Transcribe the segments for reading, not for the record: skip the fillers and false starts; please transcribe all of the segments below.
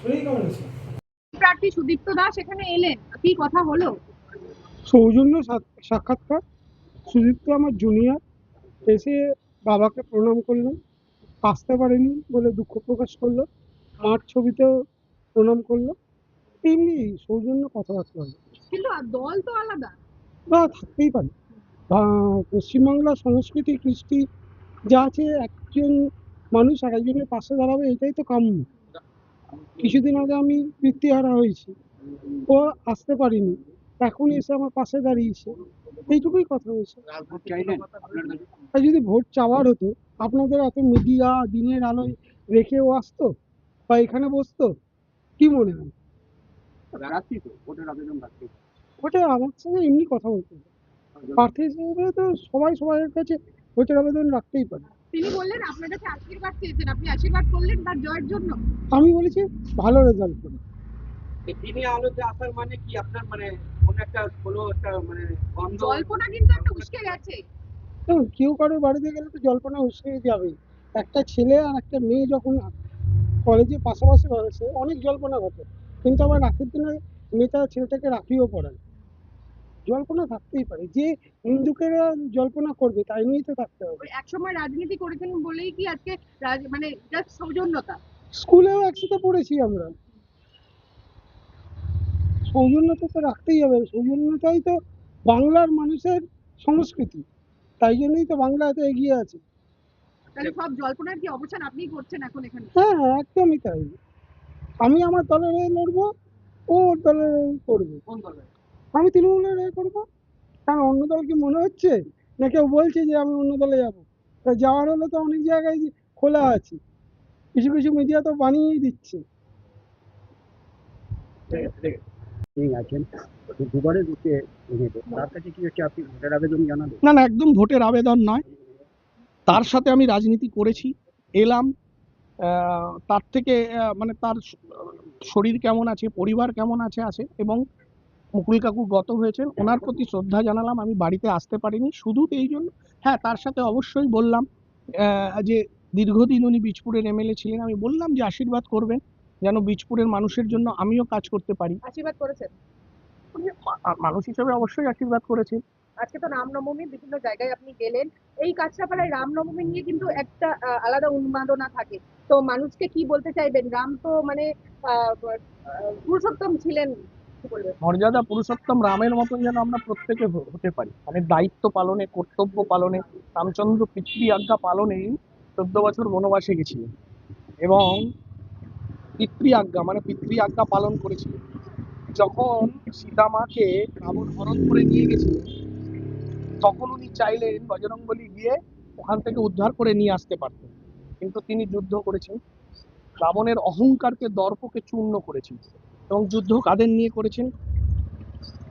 শরীর কেমন আছে? প্রার্থী সুদীপ্ত দাস এখানে এলেন, কি কথা হলো? সৌজন্য সাক্ষাৎকার। সুদীপ্ত আমার জুনিয়র, এসে বাবাকে প্রণাম করলেন। আসতে পারেনি বলে দুঃখ প্রকাশ করলো। মার ছবিতেও প্রণাম করলো। এমনি সৌজন্য কথাবার্তা হলো। কিন্তু দল তো আলাদা। বা থাকতেই পারে। পশ্চিমবাংলার সংস্কৃতি কৃষ্টি যা আছে, একজন মানুষ আর একজনের পাশে দাঁড়াবে, এটাই তো কাম্য। কিছুদিন আগে আমি বৃত্তিহারা হয়েছি, ও আসতে পারিনি, এখন এসে আমার পাশে দাঁড়িয়েছে, এইটুকুই কথা হয়েছে। আর যদি ভোট চাওয়ার হতো, আপনাদের এত মিডিয়া দিনের আলোয় রেখেও আসতো বা এখানে বসতো, কি মনে হয়? ওটা আমার সঙ্গে এমনি কথা বলতে হবে। প্রার্থী হিসেবে তো সবাই সবার কাছে ভোটের আবেদন রাখতেই পারে। তিনি বললেন আপনার কাছে আশীর্বাদ চেয়েছেন, আপনি আশীর্বাদ করলেন তার জয়ের জন্য। আমি বলেছি ভালো রেজাল্ট করে। তিনি আলোতে আসার মানে কি আপনার মানে কোনো একটা কোনো একটা মানে জল্পনা কিন্তু একটা উস্কে গেছে। কেউ কারোর বাড়িতে গেলে তো জল্পনা উস্কে যাবে। একটা ছেলে আর একটা মেয়ে যখন কলেজে পাশাপাশি রয়েছে, অনেক জল্পনা ঘটে। কিন্তু আবার রাখির দিনে মেয়েটা ছেলেটাকে রাখিও পড়ায়। জল্পনা থাকতেই পারে, যে হিন্দুকেরা জল্পনা করবে তাই নিয়েই তো থাকতে হবে। এক সময় রাজনীতি করেছেন বলেই কি আজকে মানে জাস্ট সৌজন্যতা? স্কুলেও একসাথে পড়েছি আমরা। সৌজন্যতা তো রাখতেই হবে, সৌজন্যতাই তো বাংলার মানুষের সংস্কৃতি, তাই জন্যই তো বাংলা এত এগিয়ে আছে। তাহলে সব জল্পনার কি অবসান আপনিই করছেন এখন এখানে? হ্যাঁ, একদমই তাই। আমি আমার দলের হয়ে লড়বো, ও ওর দলের হয়ে করবে। কোন দলে? আমি তৃণমূলের হয়ে করবো। কারণ অন্য দল কি মনে হচ্ছে না কেউ বলছে যে আমি অন্য দলে যাবো? তা যাওয়ার হলে তো অনেক জায়গায় খোলা আছে, কিছু কিছু মিডিয়া তো বানিয়েই দিচ্ছে। ঠিক আছেন, দুবারে দিতে তার কাছে কি হচ্ছে আপনি ভোটের আবেদন জানাবেন? না না, একদম ভোটের আবেদন নয়। তার সাথে আমি রাজনীতি করেছি, এলাম। তার থেকে মানে তার শরীর কেমন আছে, পরিবার কেমন আছে আছে এবং মুকুল কাকু গত হয়েছেন, ওনার প্রতি শ্রদ্ধা জানালাম। আমি বাড়িতে আসতে পারিনি শুধু এই জন্য। হ্যাঁ, তার সাথে অবশ্যই বললাম যে দীর্ঘদিন উনি বীজপুরের এমএলএ ছিলেন, আমি বললাম যে আশীর্বাদ করবেন যেন বীজপুরের মানুষের জন্য আমিও কাজ করতে পারি। আশীর্বাদ করেছেন? উনি মানুষ হিসেবে অবশ্যই আশীর্বাদ করেছেন। আজকে তো রামনবমী, বিভিন্ন জায়গায় আপনি গেলেন। এই কাছড়াপাড়ায় রামনবমী নিয়ে কিন্তু একটা আলাদা উন্মাদনা থাকে। তো মানুষকে কি বলতে চাইবেন? রাম তো মানে পুরুষোত্তম ছিলেন, কি বলবেন? মর্যাদা পুরুষোত্তম রামের মতন যেন আমরা প্রত্যেকে হতে পারি, মানে দায়িত্ব পালনে, কর্তব্য পালনে। রামচন্দ্র পিতৃ আজ্ঞা পালনে 14 বছর বনবাসে গেছিলেন এবং পিতৃ আজ্ঞা পালন করেছিলেন। যখন সীতামাকে রাবণ হরণ করে নিয়ে গেছিলেন, তখন উনি চাইলেন বজরংবলী গিয়ে ওখান থেকে উদ্ধার করে নিয়ে আসতে পারতেন, কিন্তু তিনি যুদ্ধ করেছেন, রাবণের অহংকারকে, দর্পকে চূর্ণ করেছেন। এবং যুদ্ধ কাদের নিয়ে করেছেন?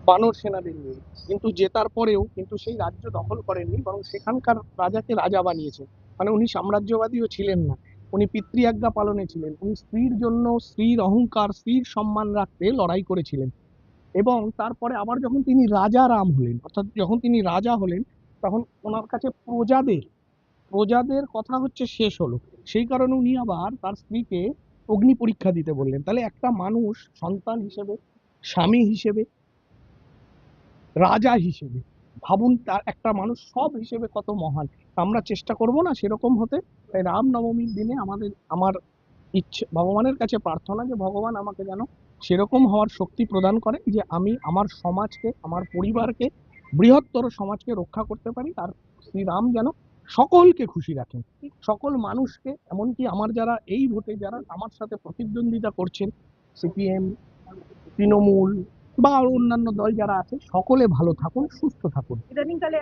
বানর সেনাদের নিয়ে। কিন্তু জেতার পরেও কিন্তু সেই রাজ্য দখল করেননি, বরং সেখানকার রাজাকে রাজা বানিয়েছেন। মানে উনি সাম্রাজ্যবাদীও ছিলেন না, উনি পিতৃ আজ্ঞা পালনে ছিলেন। উনি স্ত্রীর জন্য, স্ত্রীর অহংকার, স্ত্রীর সম্মান রাখতে লড়াই করেছিলেন। এবং তারপরে আবার যখন তিনি রাজা রাম হলেন, অর্থাৎ যখন তিনি রাজা হলেন, তখন ওনার কাছে প্রজাদের কথা হচ্ছে শেষ হলো। সেই কারণে উনি আবার তার স্ত্রীকে অগ্নি পরীক্ষা দিতে বললেন। তাহলে একটা মানুষ সন্তান হিসেবে, স্বামী হিসেবে, রাজা হিসেবে, ভাবুন তার একটা মানুষ সব হিসেবে কত মহান। আমরা চেষ্টা করব না সেরকম হতে? তাই রামনবমীর দিনে আমার ইচ্ছে, ভগবানের কাছে প্রার্থনা যে ভগবান আমাকে যেন সেরকম হওয়ার শক্তি প্রদান করে যে আমি আমার সমাজকে, আমার পরিবারকে, বৃহত্তর সমাজকে রক্ষা করতে পারি। আর শ্রীরাম যেন সকলকে খুশি রাখেন, সকল মানুষকে, এমনকি আমার যারা এই ভোটে যারা আমার সাথে প্রতিদ্বন্দ্বিতা করছেন, সিপিএম, তৃণমূল বা আরো অন্যান্য দল যারা আছে, সকলে ভালো থাকুন, সুস্থ থাকুন। ইদানিং কালে